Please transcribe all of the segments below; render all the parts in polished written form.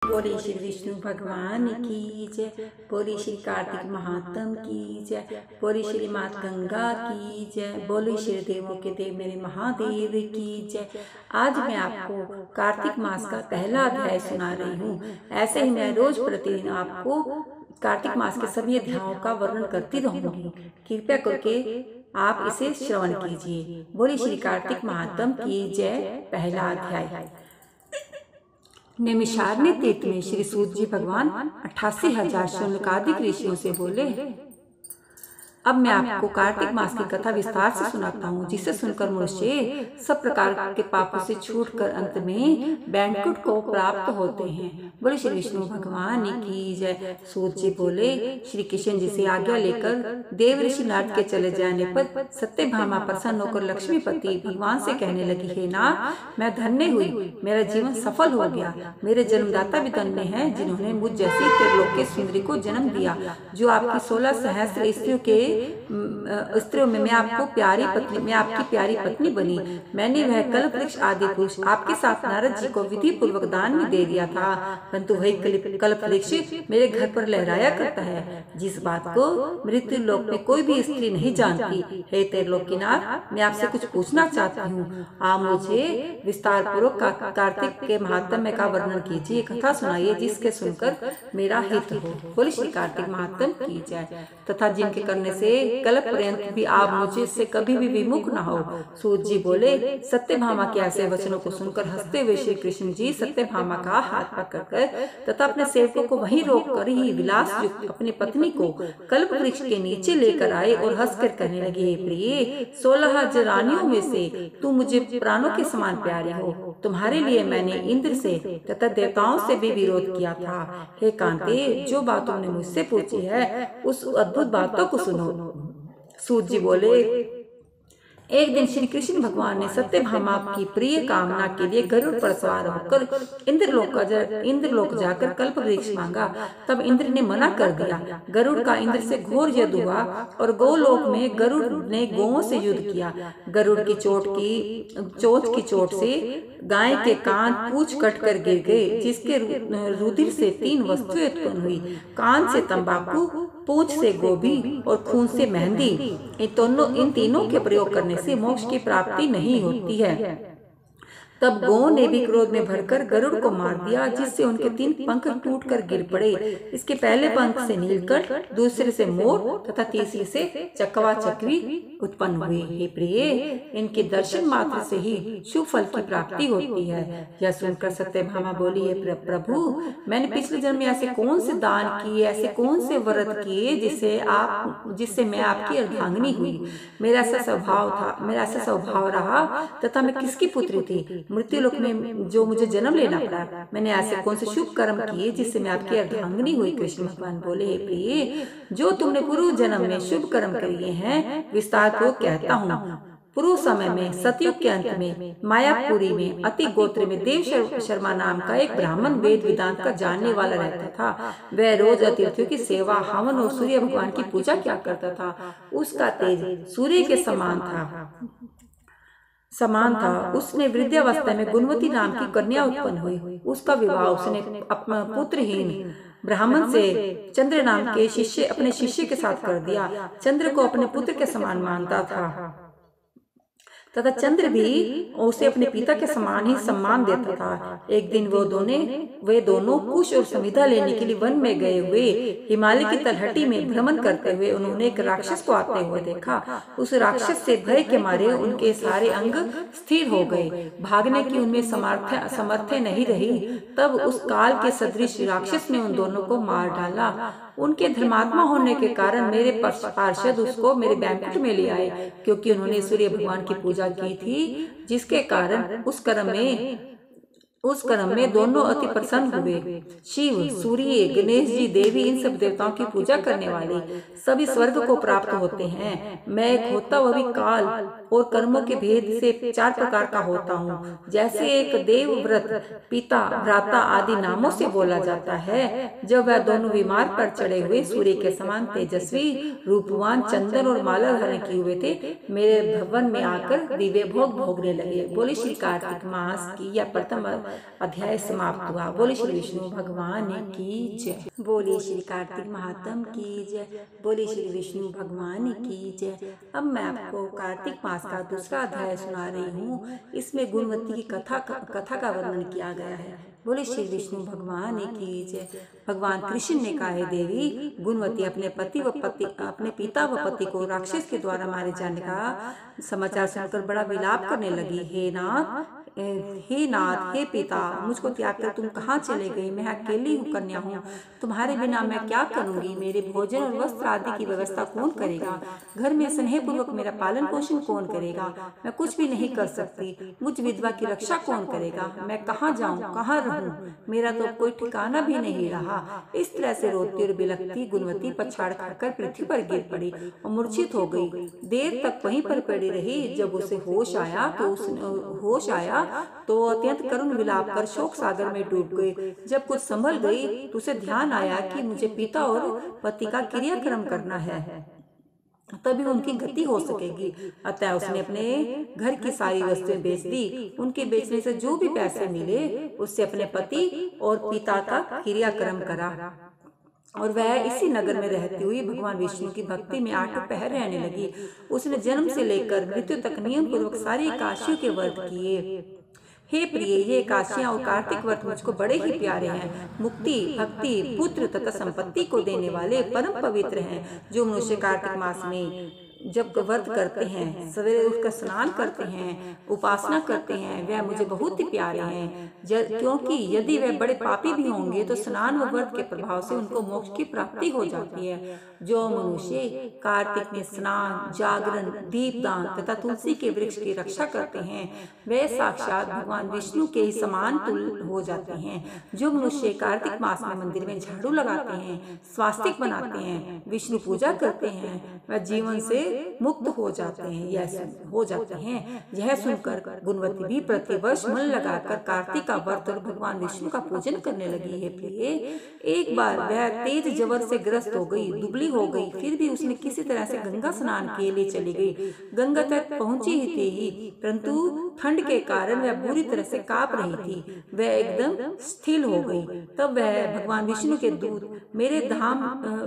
बोले श्री विष्णु भगवान की जय। बोले श्री कार्तिक महात्म की जय। बोले श्री मात गंगा की जय। बोले श्री देवों के देव मेरे महादेव की जय। आज मैं आपको कार्तिक मास का पहला अध्याय सुना रही हूँ। ऐसे ही मैं रोज प्रतिदिन आपको कार्तिक मास के सभी अध्यायों का वर्णन करती रहूंगी। कृपया करके आप इसे श्रवण कीजिए। बोले श्री कार्तिक महात्म की जय। पहला अध्याय। नैमिषारण्य तीर्थ में श्री सूत जी भगवान 88,000 शौनकादिक ऋषियों से बोले, अब मैं आपको कार्तिक मास की कथा विस्तार से सुनाता हूँ, जिसे सुनकर मनुष्य सब प्रकार के पापों से छूटकर अंत में बैंकुट को प्राप्त होते हैं। बोले श्री विष्णु भगवान की जय। सूत जी बोले, श्री कृष्ण जी से आज्ञा लेकर देव ऋषि नारद के चले जाने पर सत्यभामा प्रसन्न होकर लक्ष्मीपति भगवान से कहने लगी, हे नाथ, मैं धन्य हुई, मेरा जीवन सफल हो गया। मेरे जन्मदाता भी धन्य हैं, जिन्होंने मुझ जैसी त्रिलोक्य सुंदरी को जन्म दिया, जो आपकी 16 सहस्त्र स्त्रियों में मैं आपकी प्यारी पत्नी बनी। मैंने वह कल्प वृक्ष आदि पुरुष आपके साथ नारद जी को विधि पूर्वक दान में दे दिया था, परंतु वही कल्प वृक्ष मेरे घर पर लहराया करता है, जिस बात को मृत्यु लोक में कोई भी स्त्री नहीं जानती। हे त्रिलोकीनाथ, मैं आपसे कुछ पूछना चाहती हूँ। आप मुझे विस्तार पूर्वक कार्तिक के महात्म्य का वर्णन कीजिए, कथा सुनाइए, जिसके सुनकर मेरा हित हो। बोले श्री कार्तिक महात्म्य की जय। तथा जिनके करने से कल्प पर्यंत भी आप मुझे से कभी भी विमुख न हो। सूत जी बोले, सत्यभामा के ऐसे वचनों को सुनकर हंसते हुए श्री कृष्ण जी सत्यभामा का हाथ पकड़कर तथा अपने सेवकों को वहीं रोककर ही विलास युक्त अपनी पत्नी को कल्प वृक्ष के नीचे लेकर आए और हंसकर कहने लगे, हे प्रिय, 16 रानियों में से तू मुझे प्राणों के समान प्यारी हो। तुम्हारे लिए मैंने इंद्र से तथा देवताओं से भी विरोध किया था। हे कांते, जो बात तुमने मुझसे पूछी है उस अद्भुत बातों को सुनो। सूत जी बोले, एक दिन श्री कृष्ण भगवान ने सत्यभामा की प्रिय कामना के लिए गरुड़ पर सवार होकर इंद्रलोक जाकर कल्प वृक्ष मांगा। तब इंद्र ने मना कर दिया। गरुड़ का इंद्र से घोर युद्ध हुआ और गोलोक में गरुड़ ने गौओं से युद्ध किया। गरुड़ की चोंच की चोट से गाय के कान पूंछ कट कर गिर गए, जिसके रुधिर से 3 वस्तुएं उत्पन्न हुई। कान से तंबाकू, पूंछ से गोभी और खून से मेहंदी। इन तीनों के प्रयोग करने से मोक्ष की प्राप्ति नहीं होती है। तब गौ ने भी क्रोध में भरकर गरुड़ को मार दिया, जिससे उनके 3 पंख टूटकर गिर पड़े। इसके पहले पंख से नीलकंठ, दूसरे से मोर तथा तीसरे से चकवा चक्री उत्पन्न हुए। हे प्रिय, इनके दर्शन मात्र से ही शुभ फल की प्राप्ति होती है। यह सुनकर सत्यभामा बोली, हे प्रभु, मैंने पिछले जन्म में ऐसे कौन से दान किए, ऐसे कौन से व्रत किए जिससे मैं आपकी अर्धांगिनी हुई। मेरा ऐसा स्वभाव रहा तथा मैं किसकी पुत्री थी। मृत्युलोक में जो मुझे जन्म लेना पड़ा, मैंने ऐसे कौन से शुभ कर्म किए जिससे मैं आपकी अर्धांगिनी हुई। कृष्ण भगवान बोले, हे प्रिय, जो तुमने पूर्व जन्म में शुभ कर्म किए हैं विस्तार पूर्वक कहता हूँ। पूर्व समय में सतयुग के अंत में मायापुरी में अति गोत्र में देव शर्मा नाम का एक ब्राह्मण वेद वेदांत का जानने वाला रहता था। वह रोज अतिथियों की सेवा, हवन और सूर्य भगवान की पूजा किया करता था। उसका तेज सूर्य के समान था। उसने वृद्धावस्था में गुणवती नाम की कन्या उत्पन्न हुई। उसका विवाह उसने अपना पुत्रहीन ब्राह्मण से चंद्र नाम के अपने शिष्य के साथ कर दिया। चंद्र को अपने पुत्र के समान मानता था तथा चंद्र भी उसे अपने पिता के समान ही सम्मान देता था। एक दिन वे दोनों कुश और समिधा लेने के लिए वन में गए हुए हिमालय की तलहटी में भ्रमण करते हुए उन्होंने एक राक्षस को आते हुए देखा। उस राक्षस से भय के मारे उनके सारे अंग स्थिर हो गए। भागने की उनमें समर्थ नहीं रही। तब उस काल के सदृश राक्षस ने उन दोनों को मार डाला। उनके धर्मात्मा होने के कारण मेरे पार्षद उसको मेरे बैंकुट में ले आए, क्योंकि उन्होंने सूर्य भगवान की पूजा की थी, जिसके कारण उस कर्म में दोनों अति प्रसन्न हुए। शिव, सूर्य, गणेश जी, देवी, इन सब देवताओं की पूजा करने वाले सभी स्वर्ग को प्राप्त होते हैं। मैं एक होता हुआ भी काल और कर्मों के भेद से 4 प्रकार का होता हूँ। जैसे एक देव, व्रत, पिता, भ्राता आदि नामों से बोला जाता है। जब वह दोनों विमान पर चढ़े हुए सूर्य के समान तेजस्वी, रूपवान, चंदन और माला धारण किए हुए थे, मेरे भवन में आकर दिव्य भोग भोगने लगे। बोले श्री कार्तिक मास की या प्रथम अध्याय समाप्त हुआ। बोले श्री विष्णु भगवान की जय। बोले श्री कार्तिक महात्म की जय। बोले श्री विष्णु भगवान की जय। अब मैं आपको कार्तिक मास का दूसरा अध्याय सुना रही हूँ। इसमें गुणवती की कथा का वर्णन किया गया है। बोले श्री विष्णु भगवान की जय। भगवान कृष्ण ने कहा, हे देवी गुणवती, अपने पिता व पति को राक्षस के द्वारा मारे जाने का समाचार सुनकर बड़ा विलाप करने लगी। हे नाथ, हे पिता, मुझको त्याग कर तुम कहाँ चले गए? मैं अकेली हूँ, कन्या हूँ, तुम्हारे बिना मैं क्या करूँगी? मेरे भोजन और वस्त्र आदि की व्यवस्था कौन करेगा? घर में स्नेह पूर्वक मेरा पालन पोषण कौन करेगा? मैं कुछ भी नहीं कर सकती। मुझ विधवा की रक्षा कौन करेगा? मैं कहाँ जाऊँ, कहाँ रहूँ? मेरा तो कोई ठिकाना भी नहीं रहा। इस तरह से रोती और बिलखती गुणवती पछाड़ खाकर पृथ्वी पर गिर पड़ी और मूर्छित हो गई। देर तक वहीं पर पड़ी रही। जब उसे होश आया तो अत्यंत करुण विलाप कर शोक सागर में डूब गई। जब कुछ संभल गई तो उसे ध्यान आया कि मुझे पिता और पति का क्रियाक्रम करना है, तभी उनकी गति हो सकेगी। अतः उसने अपने घर की सारी वस्तुएं बेच दी। उनके बेचने से जो भी पैसे मिले उससे अपने पति और पिता का क्रियाक्रम करा और वह इसी नगर में रहती हुई भगवान विष्णु की भक्ति में 8 पहर रहने लगी। उसने जन्म से लेकर मृत्यु तक नियम पूर्वक सारी एकादशियों के व्रत किए। हे प्रिय, ये एकादशियां और कार्तिक व्रत मुझको बड़े ही प्यारे हैं। मुक्ति, भक्ति, पुत्र तथा संपत्ति को देने वाले परम पवित्र हैं। जो मनुष्य कार्तिक मास में जब व्रत करते हैं, सवेरे उठकर स्नान करते हैं, उपासना करते हैं, वह मुझे बहुत ही प्यारे हैं। क्योंकि यदि वह बड़े पापी भी होंगे तो स्नान व व्रत के प्रभाव से उनको मोक्ष की प्राप्ति हो जाती है। जो मनुष्य कार्तिक में स्नान, जागरण, दीपदान तथा तुलसी के वृक्ष की रक्षा करते हैं, वे साक्षात भगवान विष्णु के ही समान तुल्य हो जाते हैं। जो मनुष्य कार्तिक मास में मंदिर में झाड़ू लगाते हैं, स्वास्तिक बनाते हैं, विष्णु पूजा करते हैं, वह जीवन से मुक्त हो जाते हैं। यह सुनकर गुणवती भी प्रतिवर्ष मन लगाकर कार्तिक का व्रत और भगवान विष्णु का पूजन करने लगी है। प्रिय, एक बार वह तेज जवर से ग्रस्त हो गई, दुबली हो गई। फिर भी उसने किसी तरह से गंगा स्नान के लिए चली गई। गंगा तक पहुंची ही थी, परंतु ठंड के कारण वह बुरी तरह से कांप रही थी। वह एकदम स्थिर हो गई। तब वह भगवान विष्णु के दूत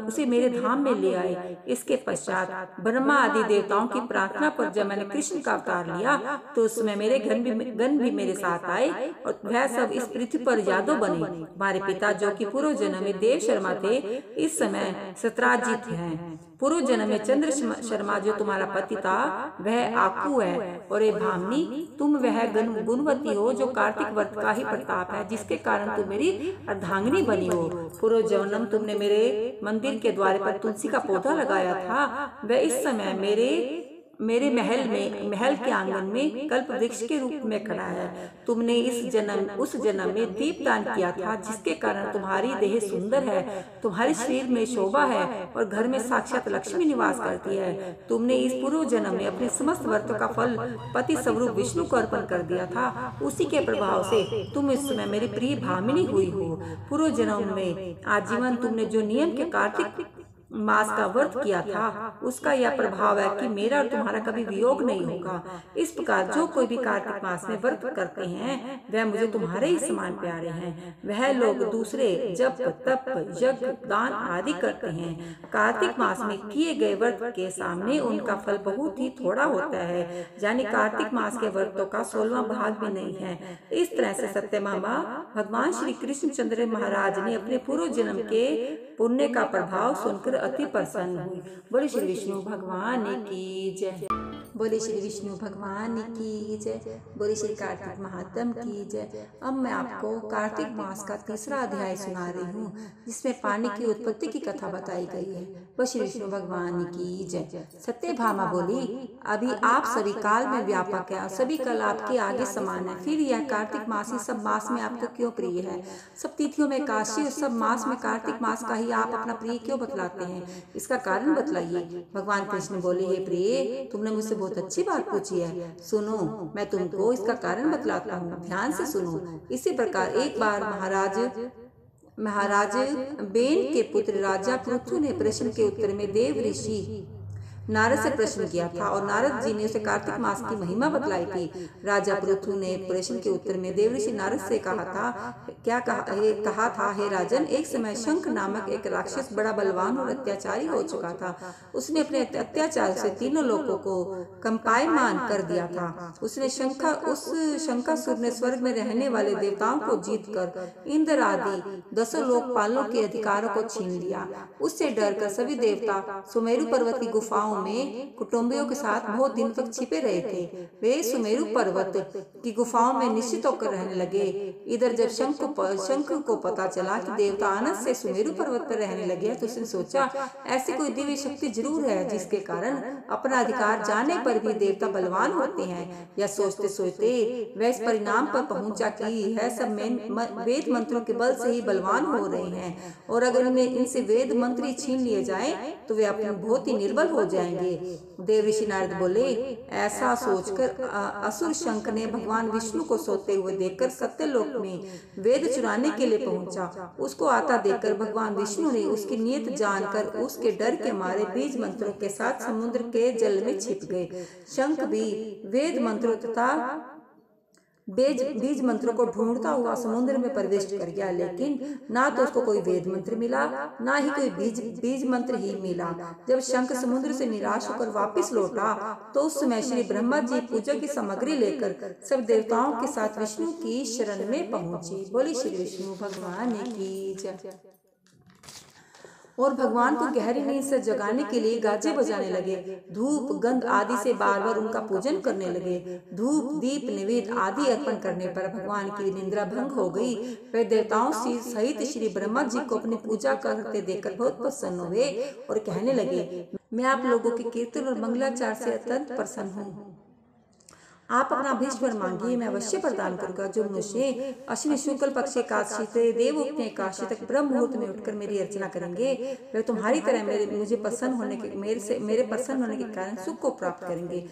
उसे मेरे धाम में ले आए। इसके पश्चात ब्रह्मा आदि देवताओं की प्रार्थना पर जब मैंने कृष्ण का अवतार लिया तो उसमें मेरे गण भी मेरे साथ आए और वह सब इस पृथ्वी पर यादव बने। हमारे पिता जो कि पूर्व जन्म में देव शर्मा थे, इस समय सत्राजित हैं। पूर्व जन्म में चंद्र शर्मा जो तुम्हारा पति था वह आकू है। और ये भामनी, तुम वह गुणवती हो जो कार्तिक व्रत का ही प्रताप है, जिसके कारण तुम मेरी अर्धांगिनी बनी हो। पूर्व जन्म तुमने मेरे मंदिर के द्वार पर तुलसी का पौधा लगाया था। वह इस समय मेरे महल के आंगन में कल्प वृक्ष के रूप में खड़ा है। तुमने उस जन्म में दीपदान किया था, जिसके कारण तुम्हारी देह सुंदर है, तुम्हारे शरीर में शोभा है और घर में साक्षात लक्ष्मी निवास करती है। तुमने इस पूर्व जन्म में अपने समस्त व्रतों का फल पति स्वरूप विष्णु को अर्पण कर दिया था। उसी के प्रभाव से तुम इस समय मेरी प्रिय भामिनी हुई हो। पूर्व जन्म में आजीवन तुमने जो नियम के कार्तिक मास का व्रत किया था, उसका यह प्रभाव है कि मेरा और तुम्हारा कभी वियोग नहीं होगा। इस प्रकार जो कोई भी कार्तिक मास में व्रत करते हैं वह मुझे तुम्हारे ही समान प्यारे हैं। वह लोग दूसरे जप, तप, यज्ञ, दान आदि करते हैं। कार्तिक मास में किए गए व्रत के सामने उनका फल बहुत ही थोड़ा होता है, यानी कार्तिक मास के व्रतों का 16वां भाग भी नहीं है। इस तरह से सत्यभामा भगवान श्री कृष्णचंद्र महाराज ने अपने पूर्व जन्म के पुण्य का प्रभाव सुनकर अति प्रसन्न हुई। बोले श्री विष्णु भगवान की जय। बोले श्री विष्णु भगवान की जय। बोले श्री कार्तिक महात्म की जय। अब मैं आपको कार्तिक मास का तीसरा अध्याय सुना रही हूँ, जिसमें पानी की उत्पत्ति की कथा बताई गई है। बोले श्री विष्णु भगवान की जय। सत्यभामा बोली, अभी आप सभी काल में व्यापक है और सभी कल आपके आगे समान है। फिर यह कार्तिक मास ही सब मास में आपको क्यों प्रिय है? सब तिथियों में काशी और सब मास में कार्तिक मास का ही आप अपना प्रिय क्यों बतलाते हैं? इसका कारण बतलाइए। भगवान कृष्ण बोले, हे प्रिय, तुमने मुझसे बहुत अच्छी बात पूछी है। सुनो, मैं तुमको इसका कारण बतलाता हूँ, ध्यान से सुनो। इसी प्रकार एक बार महाराज बेन के पुत्र राजा पृथु ने प्रश्न के उत्तर में देव ऋषि नारद से प्रश्न किया था और नारद जी ने उसे कार्तिक मास की महिमा बतलाई थी। राजा पृथु ने प्रश्न के उत्तर में देवऋषि नारद से कहा था, हे राजन, एक समय शंख नामक एक राक्षस बड़ा बलवान और अत्याचारी हो चुका था। उसने अपने अत्याचार से तीनों लोगों को कंपायमान कर दिया था। उसने शंखासुर ने स्वर्ग में रहने वाले देवताओं को जीतकर इंद्र आदि 10 लोकपालों के अधिकारों को छीन लिया। उससे डरकर सभी देवता सुमेरु पर्वत की गुफाओं में कुटुंबियों के साथ बहुत दिन तक छिपे रहे थे। वे सुमेरु पर्वत की गुफाओं में निश्चित होकर रहने लगे। इधर जब शंख को पता चला कि देवता आनंद से सुमेरु पर्वत पर रहने लगे तो उसने सोचा, ऐसी कोई दिव्य शक्ति जरूर है जिसके कारण अपना अधिकार जाने पर भी देवता बलवान होते हैं। यह सोचते सोचते वह इस परिणाम पर पहुंचा कि यह सब वेद मंत्रों के बल से ही बलवान हो रहे हैं और अगर इनसे वेद मंत्र छीन लिए जाए तो वे अपने बहुत ही निर्बल हो जाएंगे। देवऋषि नारद बोले, ऐसा सोचकर असुर शंख ने भगवान विष्णु को सोते हुए देखकर सत्यलोक में वेद चुराने के लिए पहुंचा। उसको आता देखकर भगवान विष्णु ने उसकी नीयत जानकर उसके डर के मारे बीज मंत्रों के साथ समुद्र के जल में छिप गए। शंख भी वेद मंत्रों तथा बीज मंत्रों को ढूंढता हुआ समुद्र में प्रवेश कर गया, लेकिन ना तो उसको कोई वेद मंत्र मिला, ना ही कोई बीज मंत्र ही मिला। जब शंख समुद्र से निराश होकर वापस लौटा तो उस समय श्री ब्रह्मा जी पूजा की सामग्री लेकर सब देवताओं के साथ विष्णु की शरण में पहुंचे। बोली श्री विष्णु भगवान की जय। और भगवान को गहरी नींद से जगाने के लिए गाजे बजाने लगे। धूप गंध आदि से बार बार उनका पूजन करने लगे। धूप दीप निवेद आदि अर्पण करने पर भगवान की निद्रा भंग हो गई। वे देवताओं सहित श्री ब्रह्मा जी को अपनी पूजा करते देखकर बहुत प्रसन्न हुए और कहने लगे, मैं आप लोगों के कीर्तन और मंगलाचार से अत्यंत प्रसन्न हूँ। आप अपना अभीष्ट मांगिए, मैं अवश्य प्रदान करूंगा। जो मनुष्य अश्विनी शुक्ल पक्ष एकादशी से देवोक्त एकादशी तक ब्रह्म मुहूर्त में उठकर मेरी अर्चना करेंगे, वे तुम्हारी तरह मेरे प्रसन्न होने के कारण सुख को प्राप्त करेंगे।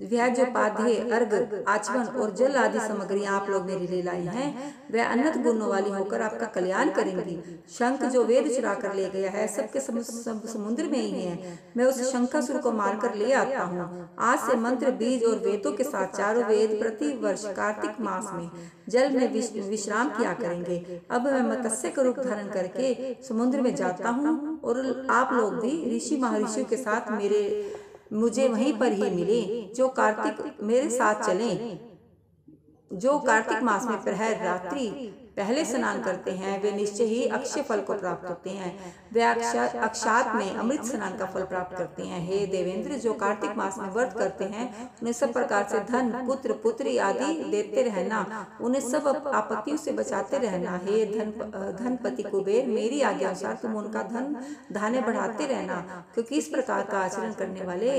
वह जो पाद्य अर्घ आचमन और जल आदि सामग्री आप लोग मेरे लिए लाई हैं, वह अनंत गुणों वाली होकर आपका कल्याण करेंगी। शंख जो वेद चुरा कर ले गया है, सबके सब समुद्र में ही है। मैं उस शंखासुर को मारकर ले आता हूँ। आज से मंत्र बीज और वेदों के साथ चारों वेद प्रति वर्ष कार्तिक मास में जल में विश्राम किया करेंगे। अब मैं मत्स्य का रूप धारण करके समुद्र में जाता हूँ और आप लोग भी ऋषि महर्षियों के साथ मुझे वहीं पर ही मिले। जो कार्तिक मेरे साथ चलें, जो कार्तिक मास में प्रहर रात्रि पहले स्नान करते हैं, वे निश्चय ही अक्षय फल को प्राप्त होते हैं। वे अक्षात में अमृत स्नान का फल प्राप्त करते हैं। हे देवेंद्र, जो कार्तिक मास में व्रत करते हैं उन्हें सब प्रकार से धन पुत्र पुत्री आदि देते रहना, उन्हें सब आपत्तियों से बचाते रहना। हे धनपति कुबेर, मेरी आज्ञा अनुसार तुम उनका धन धान्य बढ़ाते रहना, क्योंकि इस प्रकार का आचरण करने वाले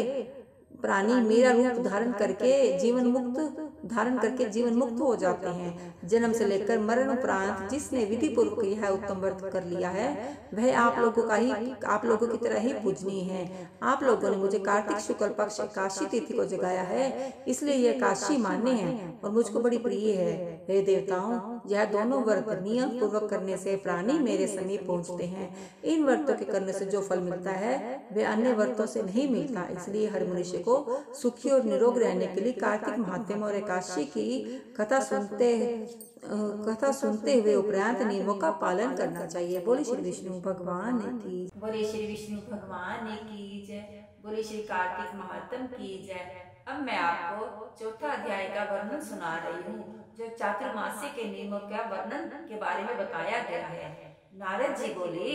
प्राणी मेरा रूप धारण करके जीवन मुक्त हो जाते हैं। जन्म से लेकर मरण उपरांत जिसने विधि पूर्वक यह उत्तम व्रत कर लिया है, वह आप लोगों की तरह ही पूजनीय है। आप लोगों ने मुझे कार्तिक शुक्ल पक्ष एकादशी तिथि को जगाया है, इसलिए यह एकादशी मान्य है और मुझको बड़ी प्रिय है। हे देवताओं, यह दोनों व्रत नियम पूर्वक करने से प्राणी मेरे समीप पहुँचते हैं। इन व्रतों के करने से जो फल मिलता है वह अन्य व्रतों से नहीं मिलता। इसलिए हर मनुष्य को सुखी और निरोग रहने के लिए कार्तिक महात्म्य और एकादशी की कथा सुनते हुए उपरांत नियमों का पालन करना चाहिए। बोले श्री विष्णु भगवान की। बोले श्री विष्णु भगवान की जय। बोले श्री कार्तिक महात्म की जय। अब मैं आपको चौथा अध्याय का वर्णन सुना रही हूँ, जो चातुर्मास्य के नियमों का वर्णन के बारे में बताया गया है। नारद जी बोले,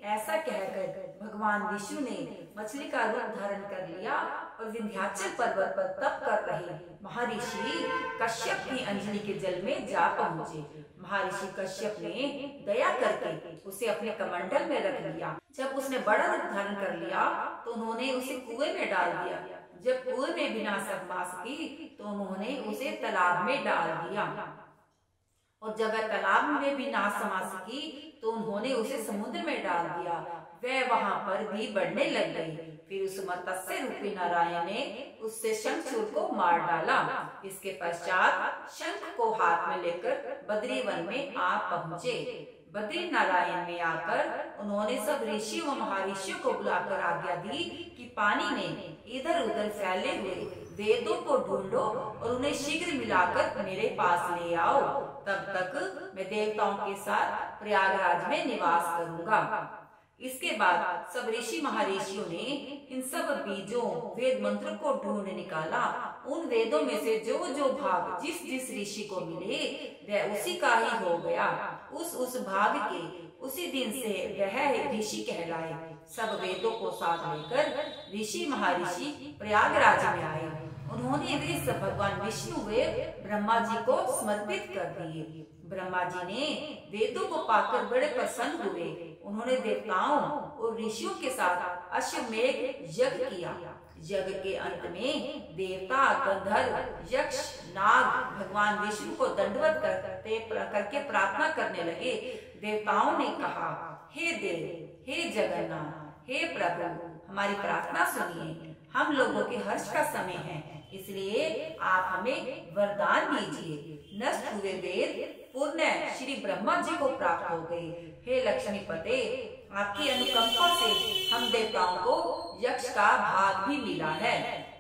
ऐसा कहकर भगवान विष्णु ने मछली का रूप धारण कर लिया और विंध्याचल पर्वत पर तप कर रहे महर्षि कश्यप की अंजलि के जल में जा पहुंचे। महर्षि कश्यप ने दया करके उसे अपने कमंडल में रख लिया। जब उसने बड़ा रूप धारण कर लिया तो उन्होंने उसे कुएं में डाल दिया। जब कुएं में बिना समा सकी तो उन्होंने उसे तालाब में डाल दिया, और जब वह तालाब में भी ना समा सकी तो उन्होंने उसे समुद्र में डाल दिया। वह वहां पर भी बढ़ने लग गई। फिर उस मत्स्य रूपी नारायण ने उससे शंखचूड़ को मार डाला। इसके पश्चात शंख को हाथ में लेकर बद्रीवन में आ पहुँचे। बद्री नारायण में आकर उन्होंने सब ऋषियों व महर्षियों को बुलाकर आज्ञा दी कि पानी में इधर उधर फैले हुए वेदों को ढूंढो और उन्हें शीघ्र मिलाकर मेरे पास ले आओ। तब तक मैं देवताओं के साथ प्रयागराज में निवास करूंगा। इसके बाद सब ऋषि महर्षियों ने इन सब बीजों वेद मंत्रों को ढूंढ निकाला। उन वेदों में से जो जो भाग जिस जिस ऋषि को मिले वह उसी का ही हो गया। उस भाग के उसी दिन से वह ऋषि कहलाए। सब वेदों को साथ लेकर ऋषि महर्षि प्रयागराज में आए। उन्होंने वे सब भगवान विष्णु व ब्रह्मा जी को समर्पित कर दिए। ब्रह्मा जी ने वेदों को पाकर बड़े प्रसन्न हुए। उन्होंने देवताओं और ऋषियों के साथ अश्वमेध यज्ञ किया। यज्ञ के अंत में देवता, गंधर्व, यक्ष, नाग भगवान विष्णु को दंडवत करके प्रार्थना करने लगे। देवताओं ने कहा, हे देव, हे जगन्नाथ, हे प्रभु, हमारी प्रार्थना सुनिए। हम लोगों के हर्ष का समय है, इसलिए आप हमें वरदान दीजिए। नष्ट हुए वेद पुनः श्री ब्रह्मा जी को प्राप्त हो गए। हे लक्ष्मीपते, आपकी अनुकंपा से हम देवताओं को यक्ष का भाग भी मिला है।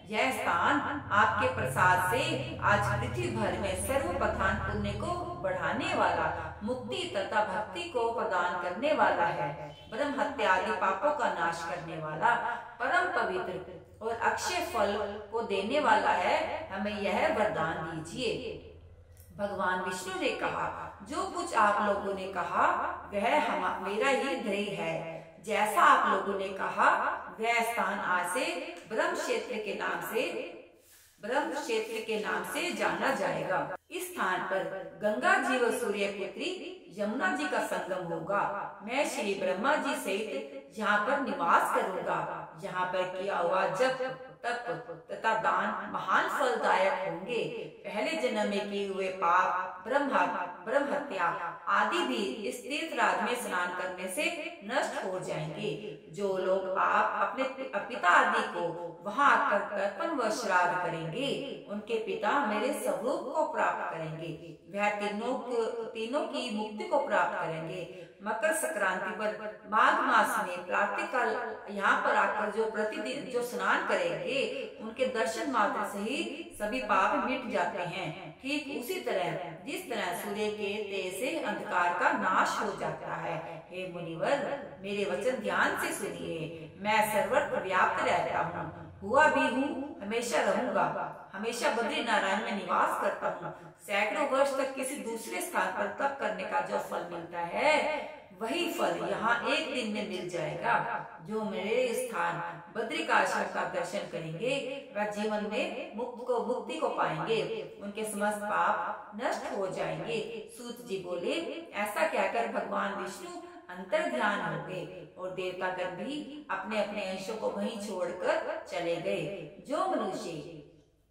यह स्थान आपके प्रसाद से आज पृथ्वी भर में सर्व प्रधान पुण्य को बढ़ाने वाला, मुक्ति तथा भक्ति को प्रदान करने वाला है। ब्रह्म हत्या आदि पापों का नाश करने वाला, परम पवित्र और अक्षय फल को देने वाला है। हमें यह वरदान दीजिए। भगवान विष्णु ने कहा, जो कुछ आप लोगों ने कहा वह मेरा ही ध्येय है। जैसा आप लोगों ने कहा वह स्थान आज से ब्रह्म क्षेत्र के नाम से जाना जाएगा। इस स्थान पर गंगा जी व सूर्य पुत्री यमुना जी का संगम होगा। मैं श्री ब्रह्मा जी सहित यहाँ पर निवास करूंगा। यहाँ पर किया हुआ जप, तप तथा दान महान फलदायक होंगे। पहले जन्म में किए हुए पाप, ब्रह्म हत्या आदि भी इस तीर्थराज में स्नान करने से नष्ट हो जाएंगे। जो लोग आप अपने पिता आदि को वहां आकर तर्पण व श्राद्ध करेंगे, उनके पिता मेरे स्वरूप को प्राप्त करेंगे। वह तीनों की मुक्ति को प्राप्त करेंगे। मकर संक्रांति पर माघ मास में प्रातःकाल यहाँ पर आकर जो प्रतिदिन जो स्नान करेंगे, उनके दर्शन मात्र से ही सभी पाप मिट जाते हैं। ठीक उसी तरह जिस तरह सूर्य के तेज से अंधकार का नाश हो जाता है। हे मुनिवर, मेरे वचन ध्यान से सुनिए। मैं सर्वत्र व्याप्त रहता हूँ, हुआ भी हूँ, हमेशा रहूंगा। हमेशा बद्री नारायण में निवास करता हूँ। सैकड़ों वर्ष तक किसी दूसरे स्थान पर तप करने का जो फल मिलता है, वही फल यहाँ एक दिन में मिल जाएगा। जो मेरे स्थान बद्रिकाश्रम का दर्शन करेंगे वह जीवन में मुक्ति को पाएंगे। उनके समस्त पाप नष्ट हो जाएंगे। सूत जी बोले, ऐसा कहकर भगवान विष्णु अंतर ध्यान हो गए और देवतागण भी अपने अपने अंशों को वहीं छोड़कर चले गए। जो मनुष्य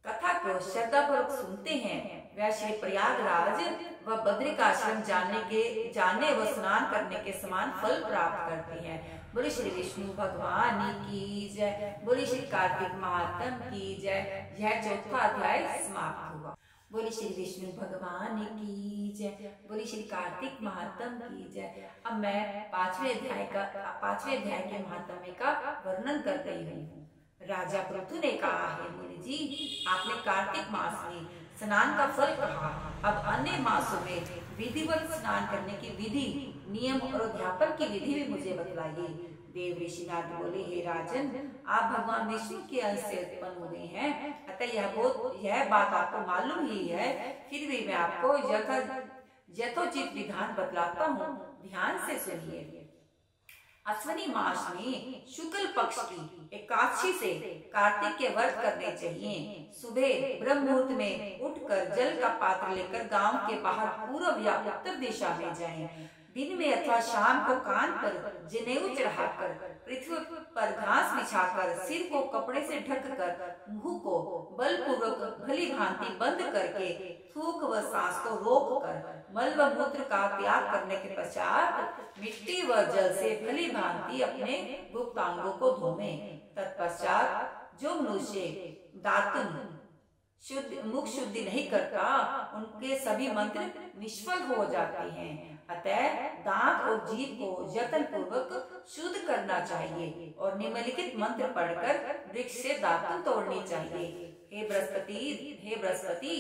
कथा को श्रद्धापूर्वक सुनते हैं वह श्री प्रयागराज व बद्रिकाश्रम जाने व स्नान करने के समान फल प्राप्त करते हैं। बोले श्री विष्णु भगवान की जय। बोले श्री कार्तिक महात्म की जय। यह चौथा अध्याय समाप्त हुआ। बोले श्री विष्णु भगवान की जय। बोले श्री कार्तिक महात्म की जय। अब मैं पांचवें अध्याय के महात्म्य का वर्णन कर रही हूँ। राजा पृथु ने कहा, हे मुनि जी, आपने कार्तिक मास में स्नान का फल कहा। अब अन्य मासों में विधिवत स्नान करने की विधि, नियम और अध्यापन की विधि भी मुझे बतलाइए। देव ऋषिनाथ बोले, हे राजन, आप भगवान विष्णु के अंश से उत्पन्न हुए हैं, अतः यह बात आपको मालूम ही है। फिर भी मैं आपको यथोचित विधान बतलाता हूँ, ध्यान से सुनिए। अश्विनी मास में शुक्ल पक्ष की एकादशी से कार्तिक के व्रत करने चाहिए। सुबह ब्रह्म मुहूर्त में उठकर जल का पात्र लेकर गांव के बाहर पूर्व या उत्तर दिशा में जाएं। दिन में अथवा शाम को कान पर जनेऊ चढ़ाकर, पृथ्वी पर घास बिछाकर, सिर को कपड़े से ढककर, मुंह को बलपूर्वक भली भांति बंद करके, थूक व सांस को रोककर, मल व मूत्र का त्याग करने के पश्चात मिट्टी व जल से भली भांति अपने गुप्तांगों को धोवें। तत्पश्चात जो मनुष्य दातुन, मुख शुद्धि नहीं करता, उनके सभी मंत्र निष्फल हो जाते हैं। अतः दांत और जीभ को यत्न पूर्वक शुद्ध करना चाहिए और निम्नलिखित मंत्र पढ़कर वृक्ष से दातुन तोड़नी चाहिए। हे बृहस्पति,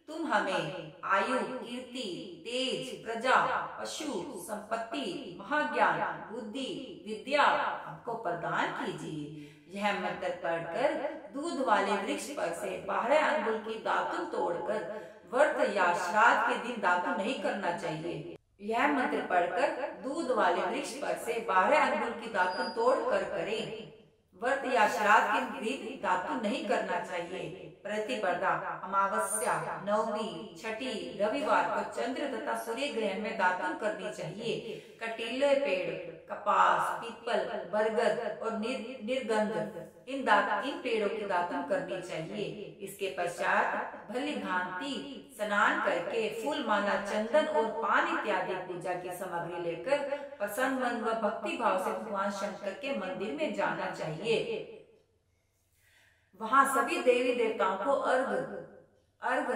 तुम हमें आयु, कीर्ति, तेज, प्रजा, पशु, संपत्ति, महाज्ञान, बुद्धि, विद्या को प्रदान कीजिए। यह मंत्र पढ़कर दूध वाले वृक्ष पर से 12 अंगुल की दातुन तोड़कर व्रत या श्राद्ध के दिन दातुन नहीं करना चाहिए। यह मंत्र पढ़कर दूध वाले वृक्ष पर से 12 अंगुल की दातुन तोड़ कर करें। व्रत या श्राद्ध के दिन दातुन नहीं करना चाहिए। प्रतिपदा, अमावस्या, नवमी, छठी, रविवार को चंद्र तथा सूर्य ग्रहण में दातुन करनी चाहिए। कटीले पेड़, कपास, पीपल, बरगद और निर्गंध इन पेड़ों की दातुन करनी चाहिए। इसके पश्चात भली भांति स्नान करके फूल, माला, चंदन और पान इत्यादि पूजा की सामग्री लेकर प्रसन्न मन व भक्ति भाव से भगवान शंकर के मंदिर में जाना चाहिए। वहां सभी देवी देवताओं को अर्घ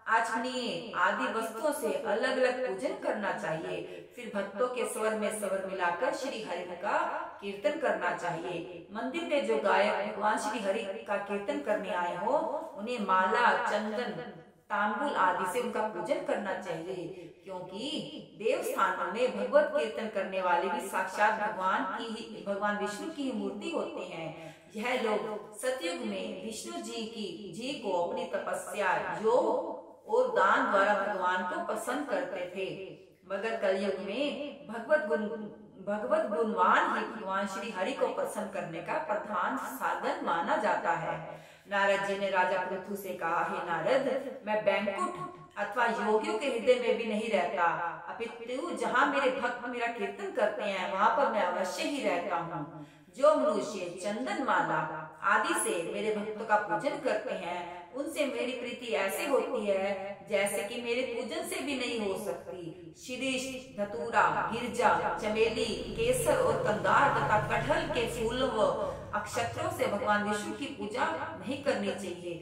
आचमनीय आदि वस्तुओं से अलग अलग पूजन करना चाहिए। फिर भक्तों के स्वर में स्वर मिलाकर श्री हरि का कीर्तन करना चाहिए। मंदिर में जो गायक भगवान श्री हरि का कीर्तन करने आए हो, उन्हें माला, चंदन, तांबुल आदि से उनका पूजन करना चाहिए, क्योंकि देव स्थानों में भगवत कीर्तन करने वाले भी साक्षात भगवान विष्णु की मूर्ति होते हैं। यह लोग सतयुग में विष्णु जी को अपनी तपस्या, योग और दान द्वारा भगवान को प्रसन्न करते थे, मगर कलयुग में भगवत गुणवान ही भगवान श्री हरि को प्रसन्न करने का प्रधान साधन माना जाता है। नारद जी ने राजा पृथु से कहा, हे नारद, मैं बैंकुट अथवा योगियों के हृदय में भी नहीं रहता, अपितु जहाँ मेरे भक्त मेरा कीर्तन करते हैं वहाँ पर मैं अवश्य ही रहता हूँ। जो मनुष्य चंदन, माला आदि से मेरे भक्तों का पूजन करते हैं, उनसे मेरी प्रीति ऐसे होती है जैसे कि मेरे पूजन से भी नहीं हो सकती। शिरीष, धतूरा, गिरजा, चमेली, केसर और कंदार तथा कटहल के फूलों व अक्षत्रों से भगवान विष्णु की पूजा नहीं करनी चाहिए।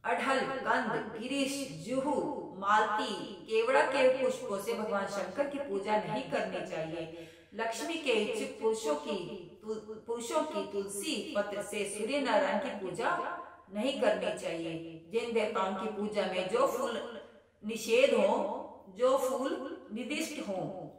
अढ़ल, कंद, गिरीश, जुहू, मालती, केवड़ा के पुष्पों से भगवान शंकर की पूजा नहीं करनी चाहिए। लक्ष्मी के इच्छुक पुरुषों की तुलसी पत्र से सूर्य नारायण की पूजा नहीं करनी चाहिए। जिन देवताओं की पूजा में जो फूल निषेध हो, जो फूल निर्दिष्ट हो,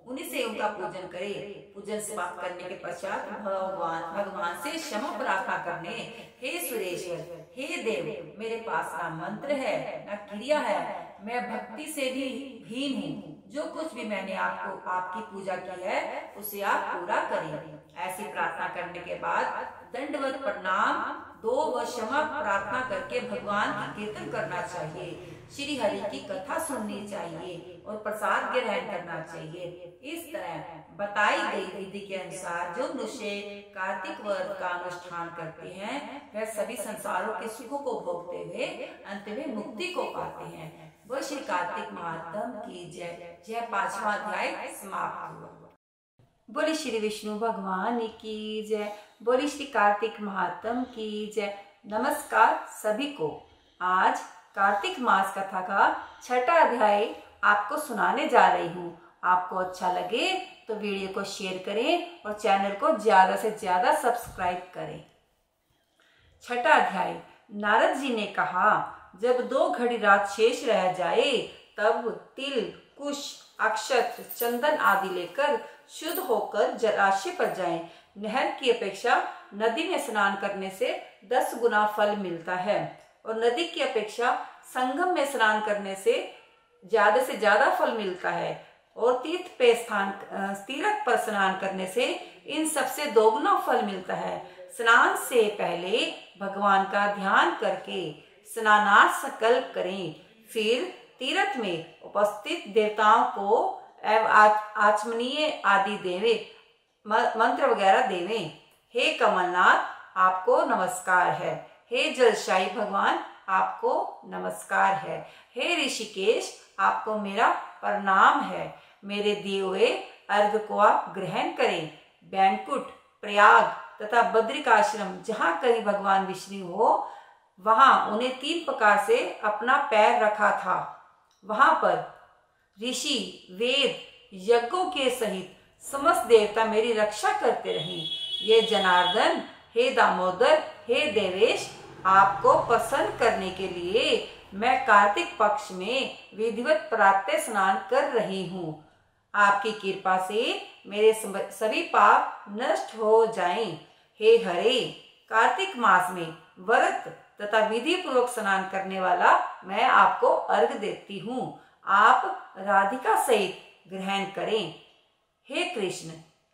उन्हीं से उनका पूजन करे। पूजन समाप्त करने के पश्चात भगवान से क्षमा प्रार्थना करने, हे सुरेश्वर, हे देव, मेरे पास ना मंत्र है ना क्रिया है, मैं भक्ति से भी हीन हूँ। जो कुछ भी मैंने आपकी पूजा की है उसे आप पूरा करें। ऐसी प्रार्थना करने के बाद दंडवत प्रणाम दो व क्षमा प्रार्थना करके भगवान की कीर्तन करना चाहिए। श्री हरि की कथा सुननी चाहिए और प्रसाद ग्रहण करना चाहिए। इस तरह बताई गई विधि के अनुसार जो मनुष्य कार्तिक व्रत का अनुष्ठान करते हैं, वह सभी संसारों के सुखों को भोगते हुए अंत में मुक्ति को पाते हैं। वह श्री कार्तिक महात्म की जय। जय। 5वां अध्याय समाप्त हुआ। बोले श्री विष्णु भगवान की जय। बोले श्री कार्तिक महात्म की जय। नमस्कार सभी को। आज कार्तिक मास कथा का 6वां अध्याय आपको सुनाने जा रही हूँ। आपको अच्छा लगे तो वीडियो को शेयर करें और चैनल को ज्यादा से ज्यादा सब्सक्राइब करें। 6वां अध्याय। नारद जी ने कहा, जब 2 घड़ी रात शेष रह जाए तब तिल, कुश, अक्षत, चंदन आदि लेकर शुद्ध होकर जलाशय पर जाएं। नहर की अपेक्षा नदी में स्नान करने से 10 गुना फल मिलता है और नदी की अपेक्षा संगम में स्नान करने से ज्यादा फल मिलता है और तीर्थ पर स्नान करने से इन सबसे 2 गुना फल मिलता है। स्नान से पहले भगवान का ध्यान करके स्नानार्थ संकल्प करें। फिर तीर्थ में उपस्थित देवताओं को आचमनीय आदि देवे, मंत्र वगैरह देवें। हे कमलनाथ, आपको नमस्कार है। हे जलशाही भगवान, आपको नमस्कार है। हे ऋषिकेश, आपको मेरा प्रणाम है। मेरे दिए हुए अर्घ को आप ग्रहण करें। बैंकुट, प्रयाग तथा बद्रिकाश्रम जहाँ कहीं भगवान विष्णु हो, वहां उन्हें 3 प्रकार से अपना पैर रखा था। वहां पर ऋषि, वेद, यज्ञों के सहित समस्त देवता मेरी रक्षा करते रहे। ये जनार्दन, हे दामोदर, हे देवेश, आपको प्रसन्न करने के लिए मैं कार्तिक पक्ष में विधिवत प्रातः स्नान कर रही हूँ। आपकी कृपा से मेरे सभी पाप नष्ट हो जाएं। हे हरे, कार्तिक मास में व्रत तथा विधि पूर्वक स्नान करने वाला मैं आपको अर्घ देती हूँ। आप राधिका सहित ग्रहण करें। हे कृष्ण,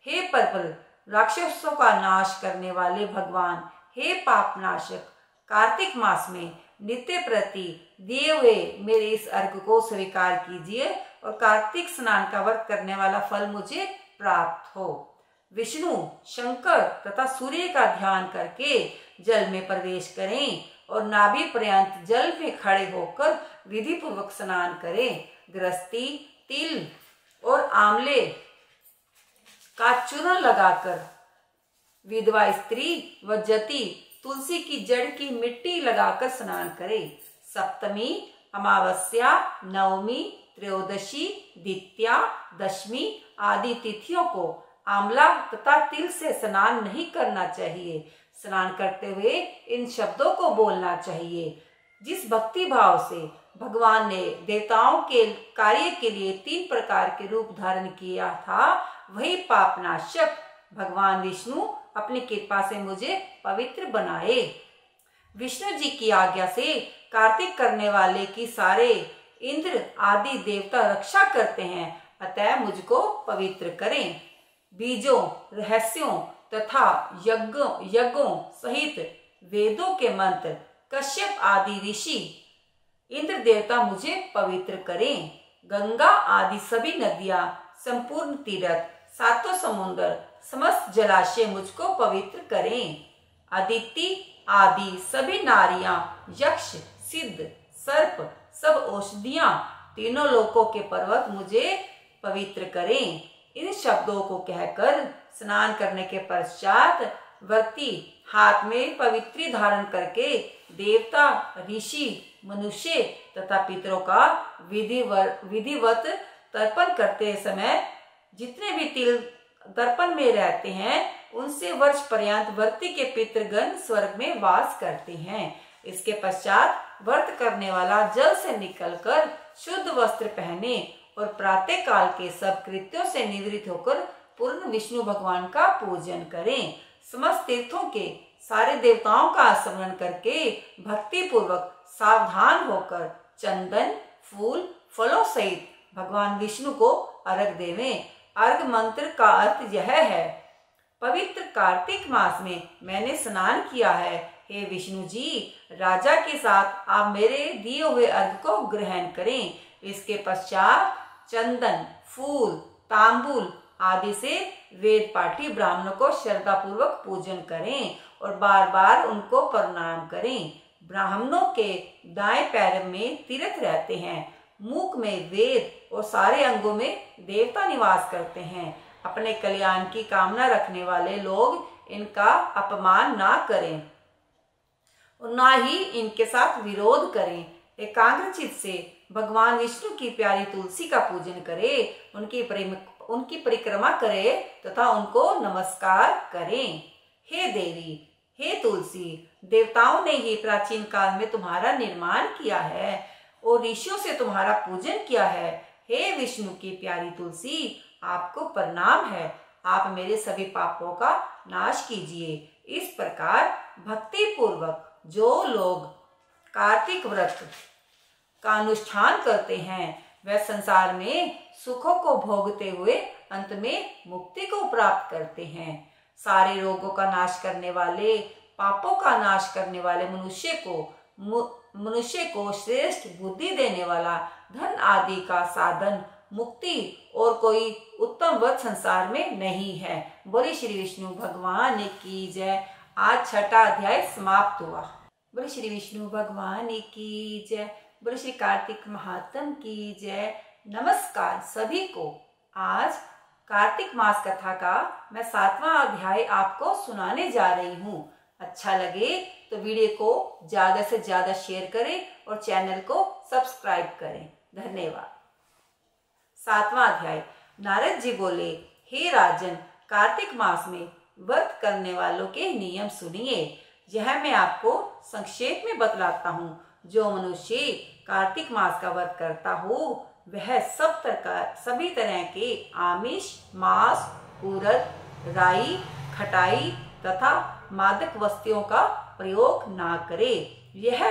हे प्रबल राक्षसों का नाश करने वाले भगवान, हे पापनाशक, कार्तिक मास में नित्य प्रति दिए हुए मेरे इस अर्घ को स्वीकार कीजिए और कार्तिक स्नान का व्रत करने वाला फल मुझे प्राप्त हो। विष्णु, शंकर तथा सूर्य का ध्यान करके जल में प्रवेश करें और नाभि पर्यंत जल में खड़े होकर विधि पूर्वक स्नान करें। गृहस्थी तिल और आंवले का चूर्ण लगाकर, विधवा स्त्री व जति तुलसी की जड़ की मिट्टी लगाकर स्नान करें। सप्तमी, अमावस्या, नवमी, त्रयोदशी, द्वितीया, दशमी आदि तिथियों को आंवला तथा तिल से स्नान नहीं करना चाहिए। स्नान करते हुए इन शब्दों को बोलना चाहिए। जिस भक्ति भाव से भगवान ने देवताओं के कार्य के लिए 3 प्रकार के रूप धारण किया था, वही पापनाशक भगवान विष्णु अपनी कृपा से मुझे पवित्र बनाए। विष्णु जी की आज्ञा से कार्तिक करने वाले की सारे इंद्र आदि देवता रक्षा करते हैं, अतः मुझको पवित्र करें। बीजों, रहस्यों तथा यज्ञों सहित वेदों के मंत्र, कश्यप आदि ऋषि, इंद्र देवता मुझे पवित्र करें। गंगा आदि सभी नदियां, संपूर्ण तीर्थ, 7 समुद्र, समस्त जलाशय मुझको पवित्र करें। अदिति आदि सभी नारियां, यक्ष, सिद्ध, सर्प, सब औषधियां, तीनों लोकों के पर्वत मुझे पवित्र करें। इन शब्दों को कहकर स्नान करने के पश्चात व्यक्ति हाथ में पवित्री धारण करके देवता, ऋषि, मनुष्य तथा पितरों का विधिवत तर्पण करते समय जितने भी तिल दर्पण में रहते हैं, उनसे वर्ष पर्यंत व्रती के पितृगण स्वर्ग में वास करते हैं। इसके पश्चात व्रत करने वाला जल से निकलकर शुद्ध वस्त्र पहने और प्रातः काल के सब कृत्यों से निवृत्त होकर पूर्ण विष्णु भगवान का पूजन करें। समस्त तीर्थों के सारे देवताओं का स्मरण करके भक्ति पूर्वक सावधान होकर चंदन, फूल, फलों सहित भगवान विष्णु को अर्घ देवें। अर्घ मंत्र का अर्थ यह है: पवित्र कार्तिक मास में मैंने स्नान किया है। हे विष्णु जी, राजा के साथ आप मेरे दिए हुए अर्घ को ग्रहण करें। इसके पश्चात चंदन, फूल, तांबूल आदि से वेद पाठी ब्राह्मणों को श्रद्धा पूर्वक पूजन करें और बार बार उनको प्रणाम करें। ब्राह्मणों के दाएं पैर में तीर्थ रहते हैं, मुख में वेद और सारे अंगों में देवता निवास करते हैं। अपने कल्याण की कामना रखने वाले लोग इनका अपमान ना करें और ना ही इनके साथ विरोध करें। एकाग्र चित्त से भगवान विष्णु की प्यारी तुलसी का पूजन करें, उनकी परिक्रमा करें तथा उनको नमस्कार करें। हे देवी, हे तुलसी, देवताओं ने ही प्राचीन काल में तुम्हारा निर्माण किया है और ऋषियों से तुम्हारा पूजन किया है। हे विष्णु की प्यारी तुलसी, आपको प्रणाम है। आप मेरे सभी पापों का नाश कीजिए। इस प्रकार भक्ति पूर्वक जो लोग कार्तिक व्रत का अनुष्ठान करते हैं, वह संसार में सुखों को भोगते हुए अंत में मुक्ति को प्राप्त करते हैं। सारे रोगों का नाश करने वाले, पापों का नाश करने वाले मनुष्य को श्रेष्ठ बुद्धि देने वाला, धन आदि का साधन, मुक्ति और कोई उत्तम व्रत संसार में नहीं है। बोले श्री विष्णु भगवान की जय। आज 6ठा अध्याय समाप्त हुआ। बोले श्री विष्णु भगवान की जय। बोले श्री कार्तिक महात्म की जय। नमस्कार सभी को। आज कार्तिक मास कथा का मैं 7वां अध्याय आपको सुनाने जा रही हूँ। अच्छा लगे तो वीडियो को ज्यादा से ज्यादा शेयर करें और चैनल को सब्सक्राइब करें। धन्यवाद। 7वां अध्याय। नारद जी बोले, हे राजन, कार्तिक मास में व्रत करने वालों के नियम सुनिए। यह मैं आपको संक्षेप में बतलाता हूँ। जो मनुष्य कार्तिक मास का व्रत करता हो वह सभी तरह के आमिष, मांस, उड़द, राई, खटाई तथा मादक वस्तुओं का प्रयोग ना करे। यह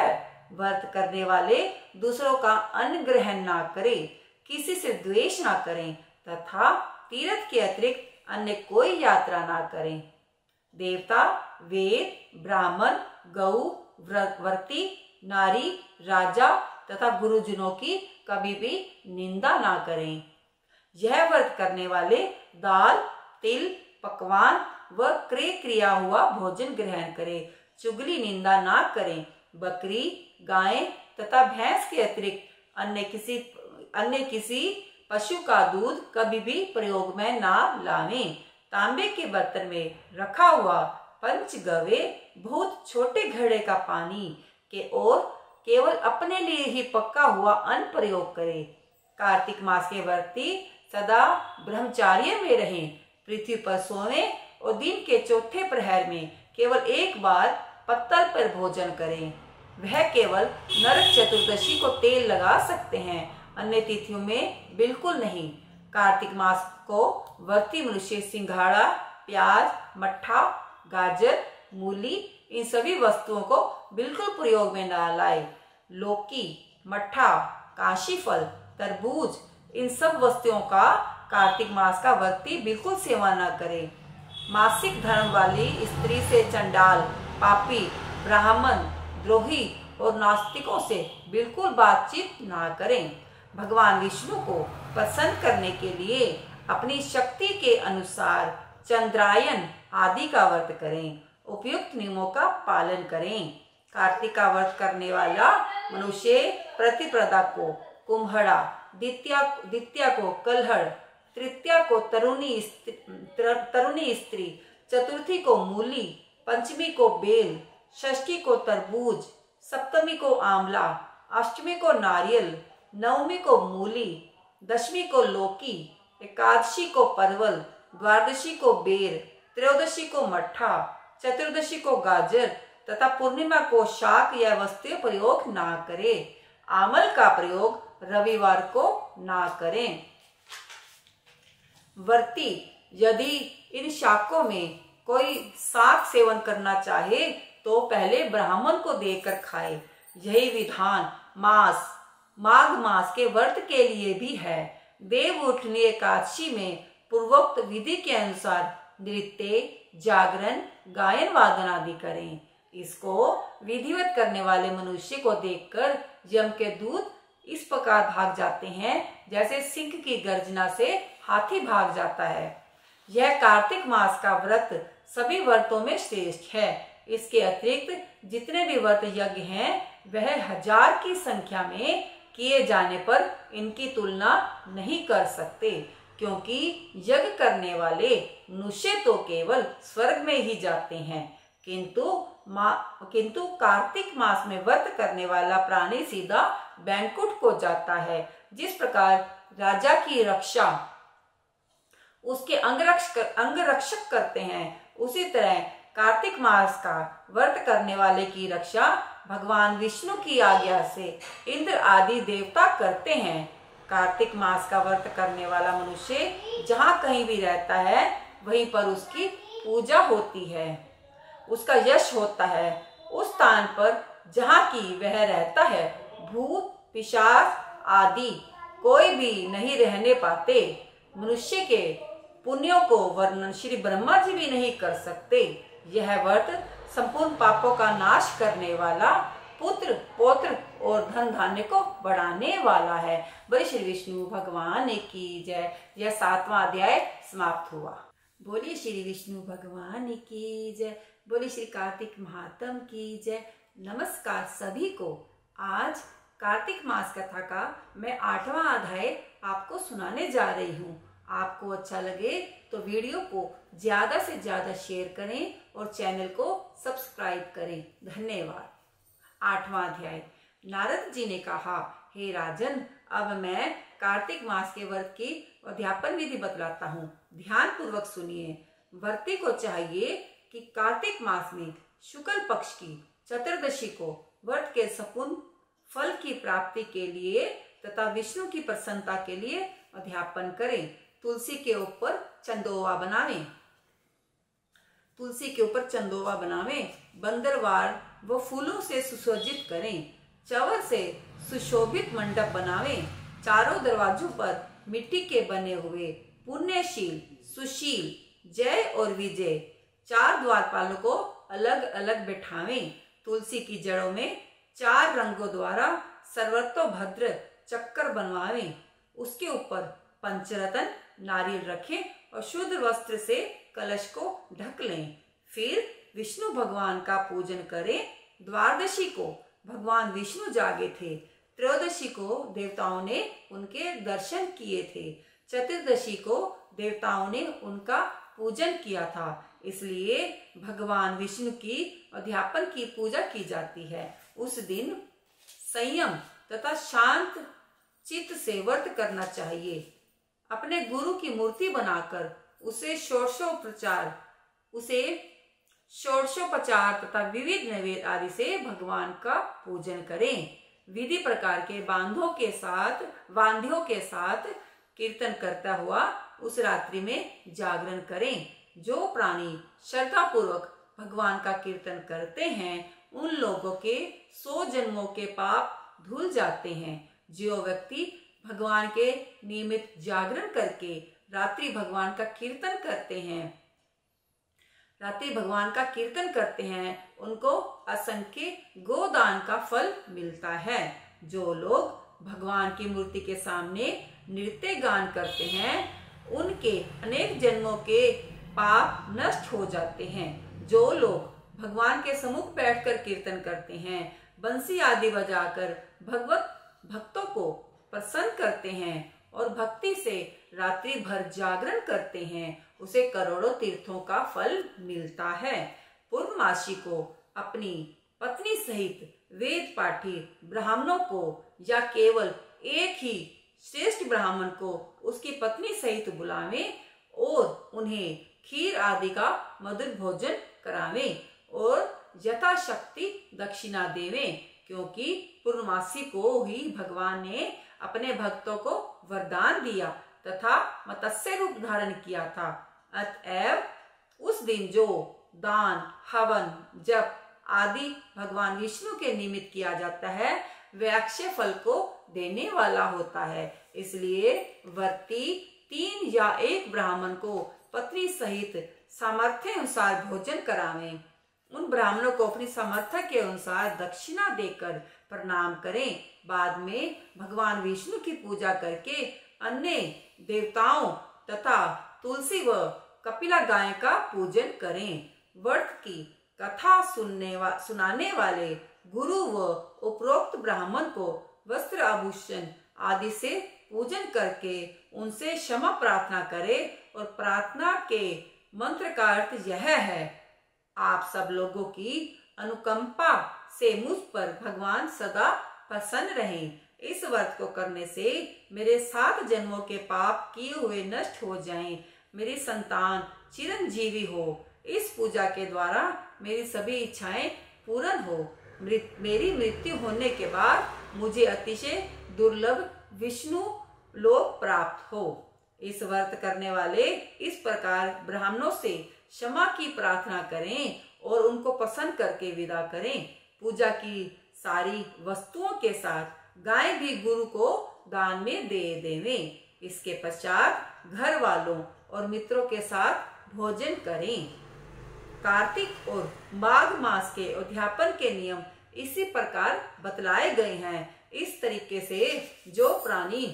व्रत करने वाले दूसरों का अन्न ग्रहण ना करे, किसी से द्वेष ना करें तथा तीर्थ के अतिरिक्त अन्य कोई यात्रा ना करें। देवता, वेद, ब्राह्मण, गऊ, व्रती, नारी, राजा तथा गुरुजनों की कभी भी निंदा ना करें। यह व्रत करने वाले दाल, तिल, पकवान व क्रय किया हुआ भोजन ग्रहण करें। चुगली निंदा ना करें। बकरी, गाय तथा भैंस के अतिरिक्त अन्य किसी पशु का दूध कभी भी प्रयोग में ना लावें। तांबे के बर्तन में रखा हुआ पंचगव्य बहुत छोटे घड़े का पानी के और केवल अपने लिए ही पका हुआ अन्न प्रयोग करें। कार्तिक मास के व्रती सदा ब्रह्मचार्य में रहें। पृथ्वी पर सोने और दिन के चौथे प्रहर में केवल एक बार पत्तल पर भोजन करें। वह केवल नरक चतुर्दशी को तेल लगा सकते हैं, अन्य तिथियों में बिल्कुल नहीं। कार्तिक मास को व्रती मनुष्य सिंघाड़ा, प्याज, मट्ठा, गाजर, मूली इन सभी वस्तुओं को बिल्कुल प्रयोग में न लाए। लौकी, मट्ठा, काशी फल, तरबूज इन सब वस्तुओं का कार्तिक मास का व्रती बिल्कुल सेवा न करे। मासिक धर्म वाली स्त्री से चंडाल, पापी, ब्राह्मण, द्रोही और नास्तिकों से बिल्कुल बातचीत ना करें। भगवान विष्णु को प्रसन्न करने के लिए अपनी शक्ति के अनुसार चंद्रायन आदि का व्रत करें। उपयुक्त नियमों का पालन करें। कार्तिक का व्रत करने वाला मनुष्य प्रतिपदा को कुम्हड़ा, द्वितीया को कलहड़, तृतीया को तरुणी स्त्री, चतुर्थी को मूली, पंचमी को बेल, षष्ठी को तरबूज, सप्तमी को आंवला, अष्टमी को नारियल, नवमी को मूली, दशमी को लौकी, एकादशी को परवल, द्वादशी को बेर, त्रयोदशी को मट्ठा, चतुर्दशी को गाजर तथा पूर्णिमा को शाक या वस्तु प्रयोग ना करें। आमल का प्रयोग रविवार को ना करें। व्रती यदि इन शाकों में कोई शाक सेवन करना चाहे तो पहले ब्राह्मण को देकर खाए। यही विधान माघ मास के व्रत के लिए भी है। देव उठनी एकादशी में पूर्वोक्त विधि के अनुसार नृत्य, जागरण, गायन वादन आदि करें। इसको विधिवत करने वाले मनुष्य को देखकर यम के दूत इस प्रकार भाग जाते हैं जैसे सिंह की गर्जना से हाथी भाग जाता है। यह कार्तिक मास का व्रत सभी व्रतों में श्रेष्ठ है। इसके अतिरिक्त जितने भी व्रत यज्ञ हैं वह 1000 की संख्या में किए जाने पर इनकी तुलना नहीं कर सकते, क्योंकि यज्ञ करने वाले मनुष्य तो केवल स्वर्ग में ही जाते हैं, किंतु कार्तिक मास में व्रत करने वाला प्राणी सीधा बैंकुट को जाता है। जिस प्रकार राजा की रक्षा उसके अंगरक्षक करते हैं, उसी तरह कार्तिक मास का व्रत करने वाले की रक्षा भगवान विष्णु की आज्ञा से इंद्र आदि देवता करते हैं। कार्तिक मास का व्रत करने वाला मनुष्य जहाँ कहीं भी रहता है वहीं पर उसकी पूजा होती है, उसका यश होता है। उस स्थान पर जहाँ की वह रहता है भूत पिशाच आदि कोई भी नहीं रहने पाते। मनुष्य के पुण्यों को वर्णन श्री ब्रह्मा जी भी नहीं कर सकते। यह व्रत संपूर्ण पापों का नाश करने वाला, पुत्र पौत्र और धन धान्य को बढ़ाने वाला है। बोले श्री विष्णु भगवान की जय। यह 7वां अध्याय समाप्त हुआ। बोलिए श्री विष्णु भगवान की जय। बोलिए श्री कार्तिक महात्म की जय। नमस्कार सभी को। आज कार्तिक मास कथा का मैं 8वां अध्याय आपको सुनाने जा रही हूँ। आपको अच्छा लगे तो वीडियो को ज्यादा से ज्यादा शेयर करें और चैनल को सब्सक्राइब करें। धन्यवाद। 8वां अध्याय। नारद जी ने कहा, हे राजन, अब मैं कार्तिक मास के व्रत की अध्यापन विधि बतलाता हूँ। ध्यान पूर्वक सुनिए। व्रती को चाहिए कि कार्तिक मास में शुक्ल पक्ष की चतुर्दशी को व्रत के संपूर्ण फल की प्राप्ति के लिए तथा विष्णु की प्रसन्नता के लिए अध्यापन करें। तुलसी के ऊपर चंदोवा बनावें। बंदरवार व फूलों से सुसज्जित करें। चवर से सुशोभित मंडप बनावें। चारों दरवाजों पर मिट्टी के बने हुए पुण्यशील, सुशील, जय और विजय 4 द्वारपालों को अलग अलग बैठावें। तुलसी की जड़ों में 4 रंगों द्वारा सर्वतोभद्र चक्कर बनवावें। उसके ऊपर पंचरत्न नारियल रखें और शुद्ध वस्त्र से कलश को ढक लें। फिर विष्णु भगवान का पूजन करें। द्वादशी को भगवान विष्णु जागे थे। त्रयोदशी को देवताओं ने उनके दर्शन किए थे। चतुर्दशी को देवताओं ने उनका पूजन किया था, इसलिए भगवान विष्णु की अध्यापन की पूजा की जाती है। उस दिन संयम तथा शांत चित्त से व्रत करना चाहिए। अपने गुरु की मूर्ति बनाकर उसे षोडशोपचार तथा विविध नैवेद्य आदि से भगवान का पूजन करें। विधि प्रकार के वाद्यों के साथ कीर्तन करता हुआ उस रात्रि में जागरण करें। जो प्राणी श्रद्धा पूर्वक भगवान का कीर्तन करते हैं उन लोगों के 100 जन्मों के पाप धुल जाते हैं। जो व्यक्ति भगवान के नियमित जागरण करके रात्रि भगवान का कीर्तन करते हैं उनको असंख्य गोदान का फल मिलता है। जो लोग भगवान की मूर्ति के सामने नृत्य गान करते हैं उनके अनेक जन्मों के पाप नष्ट हो जाते हैं। जो लोग भगवान के सम्मुख बैठकर कीर्तन करते हैं, बंसी आदि बजाकर भक्तों को प्रसन्न करते हैं और भक्ति से रात्रि भर जागरण करते हैं, उसे करोड़ों तीर्थों का फल मिलता है। पूर्णमासी को अपनी पत्नी सहित वेद पाठी ब्राह्मणों को या केवल एक ही श्रेष्ठ ब्राह्मण को उसकी पत्नी सहित बुलावें और उन्हें खीर आदि का मधुर भोजन करावें और यथाशक्ति दक्षिणा देवें, क्योंकि पूर्णमासी को ही भगवान ने अपने भक्तों को वरदान दिया तथा मत्स्य रूप धारण किया था। अतएव उस दिन जो दान, हवन, जप आदि भगवान विष्णु के निमित्त किया जाता है वह अक्षय फल को देने वाला होता है। इसलिए व्रती 3 या 1 ब्राह्मण को पत्नी सहित सामर्थ्य अनुसार भोजन करावें। उन ब्राह्मणों को अपनी सामर्थ्य के अनुसार दक्षिणा देकर प्रणाम करें। बाद में भगवान विष्णु की पूजा करके अन्य देवताओं तथा तुलसी व कपिला गाय का पूजन करें। व्रत की कथा सुनाने वाले गुरु व उपरोक्त ब्राह्मण को वस्त्र आभूषण आदि से पूजन करके उनसे क्षमा प्रार्थना करें और प्रार्थना के मंत्र का अर्थ यह है, आप सब लोगों की अनुकंपा से मुझ पर भगवान सदा प्रसन्न रहें। इस व्रत को करने से मेरे 7 जन्मों के पाप किए हुए नष्ट हो जाएं, मेरी संतान चिरंजीवी हो। इस पूजा के द्वारा मेरी सभी इच्छाएं पूर्ण हो। मेरी मृत्यु होने के बाद मुझे अतिशय दुर्लभ विष्णु लोक प्राप्त हो। इस व्रत करने वाले इस प्रकार ब्राह्मणों से क्षमा की प्रार्थना करें और उनको प्रसन्न करके विदा करें। पूजा की सारी वस्तुओं के साथ गाय भी गुरु को दान में दे देवें। इसके पश्चात घर वालों और मित्रों के साथ भोजन करें। कार्तिक और माघ मास के अध्यापन के नियम इसी प्रकार बतलाए गए हैं। इस तरीके से जो प्राणी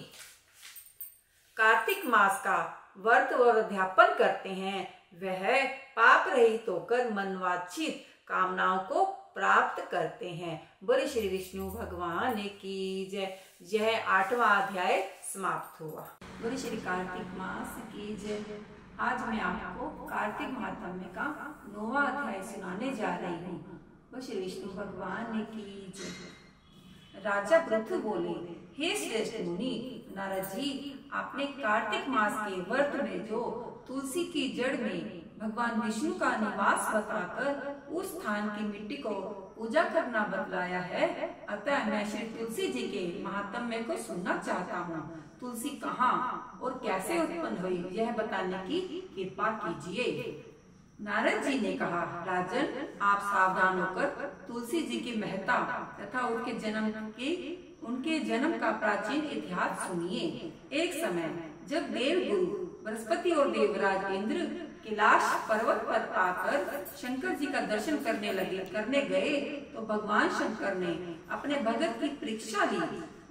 कार्तिक मास का व्रत और अध्यापन करते हैं वह पाप रहित होकर मनवांछित कामनाओं को प्राप्त करते हैं। बोले श्री विष्णु भगवान की जय। यह 8वां अध्याय समाप्त हुआ। बोले श्री कार्तिक मास की जय। आज मैं आपको कार्तिक महात्म्य का 9वां अध्याय सुनाने जा रही हूँ। वो श्री विष्णु भगवान ने की जय। राजा पृथु बोले, हे श्रेष्ठ मुनि नारद जी, आपने कार्तिक मास के व्रत में जो तुलसी की जड़ में भगवान विष्णु का निवास बताकर उस स्थान की मिट्टी को पूजा करना बतलाया है, अतः मैं श्री तुलसी जी के महात्म्य को सुनना चाहता हूँ। तुलसी कहाँ और कैसे उत्पन्न हुई, यह बताने की कृपा कीजिए। नारद जी ने कहा, राजन, आप सावधान होकर तुलसी जी की महत्ता तथा उनके जन्म का प्राचीन इतिहास सुनिए। एक समय जब देवगुरु बृहस्पति और देवराज इंद्र कैलाश पर्वत पर आकर शंकर जी का दर्शन करने गए तो भगवान शंकर ने अपने भगत की परीक्षा ली।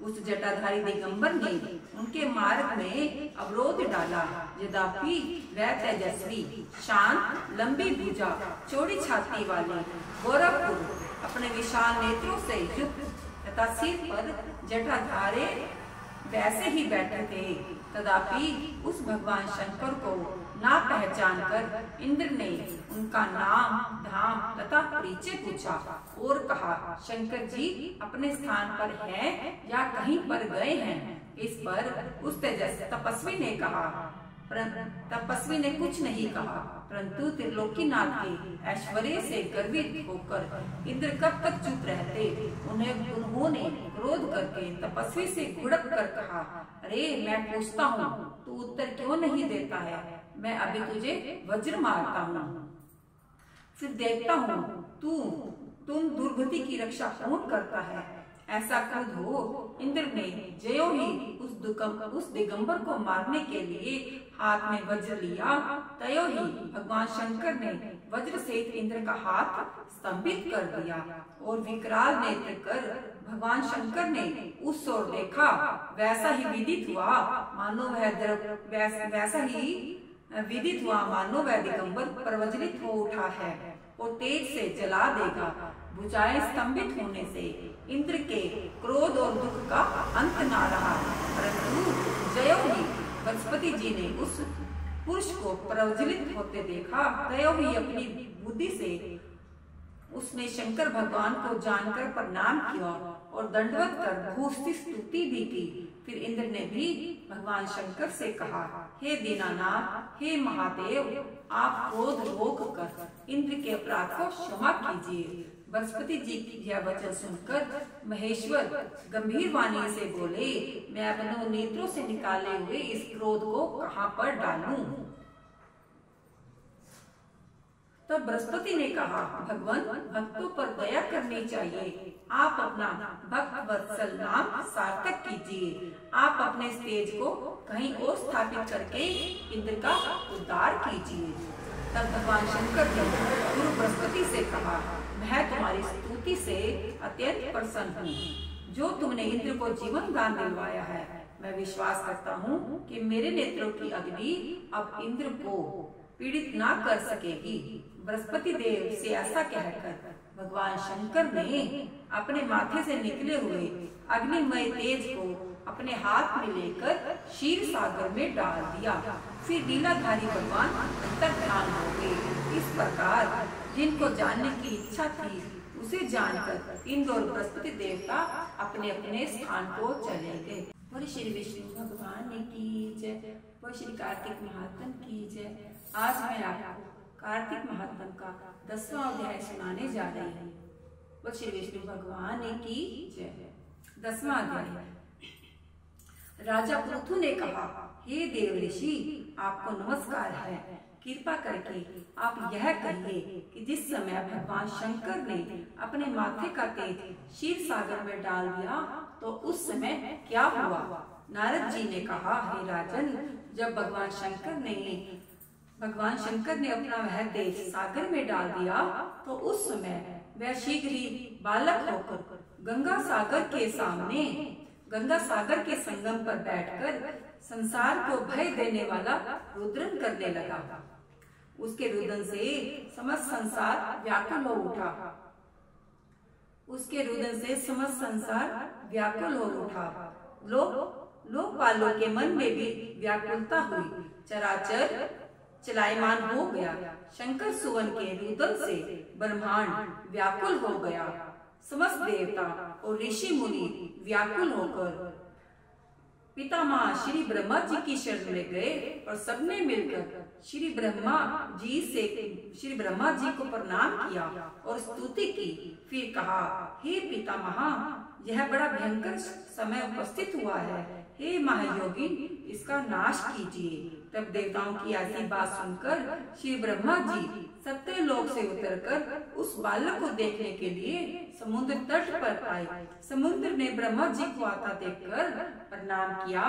उस जटाधारी दिगंबर ने उनके मार्ग में अवरोध डाला। यद्यपि वह तेजस्वी, शांत, लंबी भुजा, चौड़ी छाती वाले गोरखपुर अपने विशाल नेत्रों से युक्त तथा सिर पर जटाधारे वैसे ही बैठे थे, तथापि उस भगवान शंकर को ना पहचान कर इंद्र ने उनका नाम, धाम तथा परिचय पूछा और कहा, शंकर जी अपने स्थान पर हैं या कहीं पर गए हैं। इस पर उस तपस्वी ने कुछ नहीं कहा, परंतु त्रिलोकीनाथ के ऐश्वर्य से गर्वित होकर इंद्र कब तक चुप रहते। उन्होंने क्रोध करके तपस्वी से घुड़क कर कहा, अरे मैं पूछता हूँ, तू उत्तर क्यों नहीं देता है? मैं अभी तुझे वज्र मारता हूँ, फिर देखता हूँ तुम दुर्गति की रक्षा कौन करता है। ऐसा क्रोध हो इंद्र ने ज्यों ही उस दिगंबर को मारने के लिए हाथ में वज्र लिया, त्यों ही भगवान शंकर ने वज्र सहित इंद्र का हाथ स्तंभित कर दिया और विकराल नेत्र कर भगवान शंकर ने उस ओर देखा। वैसा ही विदित हुआ मानो वह दिगंबर प्रज्वलित हो उठा है और तेज से जला देगा। भुजाएं स्तंभित होने से इंद्र के क्रोध और दुख का अंत ना रहा, परंतु ज्यों ही बृहस्पति जी ने उस पुरुष को प्रज्वलित होते देखा, त्यों ही अपनी बुद्धि से उसने शंकर भगवान को जानकर प्रणाम किया और दंडवत कर भूस्ती स्तुति भी की। फिर इंद्र ने भी भगवान शंकर से कहा, हे दीनानाथ, हे महादेव, आप क्रोध रोक कर इंद्र के अपराध को क्षमा कीजिए। बृहस्पति जी की यह वचन सुनकर महेश्वर गंभीर वाणी से बोले, मैं अपने नेत्रों से निकाले हुए इस क्रोध को कहाँ पर डालूं? तो बृहस्पति ने कहा, भगवान, भक्तों पर दया करनी चाहिए। आप अपना भक्त वत्सल नाम सार्थक कीजिए। आप अपने तेज को कहीं और स्थापित करके इंद्र का उद्धार कीजिए। तब भगवान शंकर ने गुरु बृहस्पति से कहा, मैं तुम्हारी स्तुति से अत्यंत प्रसन्न हूँ। जो तुमने इंद्र को जीवन दान दिलवाया है, मैं विश्वास करता हूँ कि मेरे नेत्रों की अग्नि अब इंद्र को पीड़ित ना कर सकेगी। बृहस्पति देव से ऐसा कहकर भगवान शंकर ने अपने माथे से निकले हुए अग्निमय तेज को अपने हाथ में लेकर क्षीर सागर में डाल दिया। फिर लीलाधारी भगवान अंतर्धान हो गए। इस प्रकार जिनको जानने की इच्छा थी उसे जानकर इंद्र और बृहस्पति देवता अपने अपने स्थान को चले गए। बोले श्री विष्णु भगवान की जय। बोले श्री कार्तिक महात्म्य की जय। आज मैं आपको कार्तिक महात्म्य का 10वां अध्याय सुनाने जा रही हूँ। बोले श्री विष्णु भगवान की जय। 10वां अध्याय। राजा पृथु ने कहा, हे देव ऋषि, आपको नमस्कार है। कृपा करके आप यह कहिए कि जिस समय भगवान शंकर ने अपने माथे का तेज क्षीर सागर में डाल दिया तो उस समय क्या हुआ? नारद जी ने कहा, हे राजन, जब भगवान शंकर ने अपना वह तेज सागर में डाल दिया तो उस समय वह शीघ्र ही बालक होकर गंगा सागर के संगम पर बैठकर संसार को भय देने वाला रुद्रन करने लगा। उसके रुदन से समस्त संसार व्याकुल हो उठा। लोकपालों के मन में भी व्याकुलता हुई। चराचर चलायमान हो गया। शंकर सुवन के रुदन से ब्रह्मांड व्याकुल हो गया। समस्त देवता और ऋषि मुनि व्याकुल होकर पितामह श्री ब्रह्मा जी की शरण में गए और सबने मिलकर श्री ब्रह्मा जी को प्रणाम किया और स्तुति की। फिर कहा, हे पितामह, यह बड़ा भयंकर समय उपस्थित हुआ है। हे महायोगी, इसका नाश कीजिए। तब देवताओं की ऐसी बात सुनकर श्री ब्रह्मा जी सत्य लोक से उतरकर उस बालक को देखने के लिए समुद्र तट पर आए। समुद्र ने ब्रह्मा जी को आता देखकर प्रणाम किया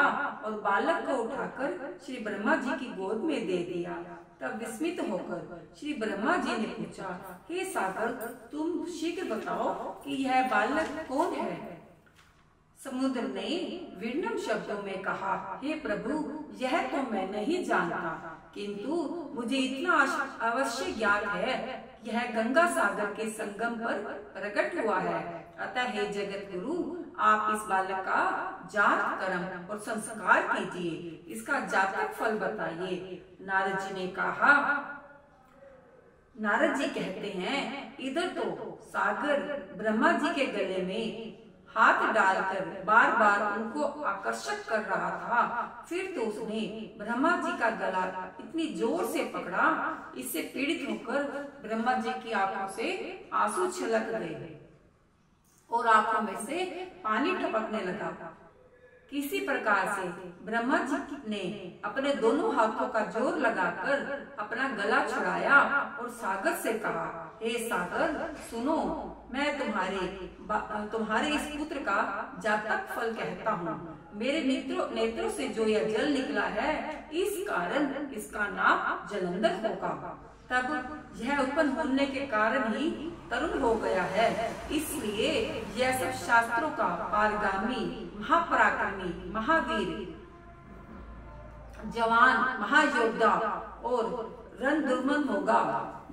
और बालक को उठाकर श्री ब्रह्मा जी की गोद में दे दिया। तब विस्मित होकर श्री ब्रह्मा जी ने पूछा, हे सागर, तुम शीघ्र बताओ कि यह बालक कौन है। समुद्र ने विनम्र शब्दों में कहा, हे प्रभु, यह तो मैं नहीं जानता, किंतु मुझे इतना अवश्य ज्ञात है, यह गंगा सागर के संगम पर प्रकट हुआ है। अतः हे जगत गुरु, आप इस बालक का जात कर्म और संस्कार कीजिए, इसका जातक फल बताइए। नारद जी ने कहा, नारद जी कहते हैं, इधर तो सागर ब्रह्मा जी के गले में हाथ डालकर बार बार उनको आकर्षक कर रहा था। फिर तो उसने ब्रह्मा जी का गला इतनी जोर से पकड़ा, इससे पीड़ित होकर ब्रह्मा जी की आंखों से आंसू छलक गए और आंखों में से पानी टपकने लगा। किसी प्रकार से ब्रह्मा जी ने अपने दोनों हाथों का जोर लगाकर अपना गला छुड़ाया और सागर से कहा, हे सागर, सुनो, मैं तुम्हारे इस पुत्र का जातक फल कहता हूँ। मेरे नेत्रों से जो यह जल निकला है, इस कारण इसका नाम जलंधर होगा। तब यह उत्पन्न होने के कारण ही तरुण हो गया है, इसलिए यह सब शास्त्रों का पारगामी, महापराक्रमी, महावीर, जवान, महायोद्धा और रणधुर्मन होगा।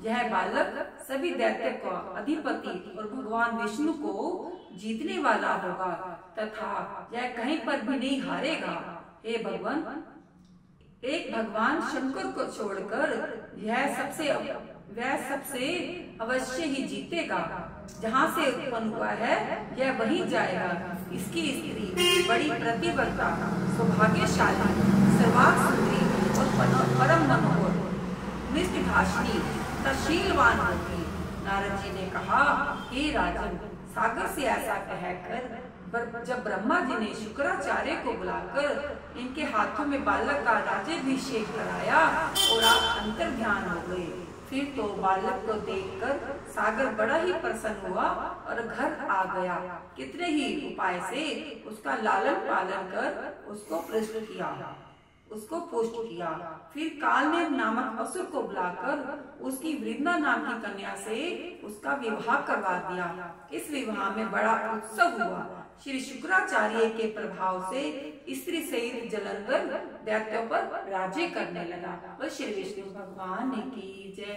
यह बालक सभी दैत्य का अधिपति और भगवान विष्णु को जीतने वाला होगा तथा यह कहीं पर भी नहीं हारेगा। हे भगवान, एक भगवान शंकर को छोड़कर वह सबसे अवश्य ही जीतेगा। जहाँ से उत्पन्न हुआ है यह वहीं जाएगा। इसकी स्त्री बड़ी प्रतिव्रता, सौभाग्यशाली, सर्वांग सुंदरी और परम मनोहर, मृष्टभाषिणी, तशीलवान होगी। नारद जी ने कहा, हे राजन, सागर से ऐसा कहकर जब ब्रह्मा जी ने शुक्राचार्य को बुलाकर इनके हाथों में बालक का राज्याभिषेक कराया और आप अंतर ध्यान हो गए। फिर तो बालक को देखकर सागर बड़ा ही प्रसन्न हुआ और घर आ गया। कितने ही उपाय से उसका लालन पालन कर उसको पुष्ट किया। फिर कालनेम नामक असुर को बुलाकर उसकी वृंदा नाम की कन्या से उसका विवाह करवा दिया। इस विवाह में बड़ा उत्सव हुआ। श्री शुक्राचार्य के प्रभाव से स्त्री सहित जलंधर दैत्यों पर राज्य करने लगा। श्री विष्णु भगवान की जय।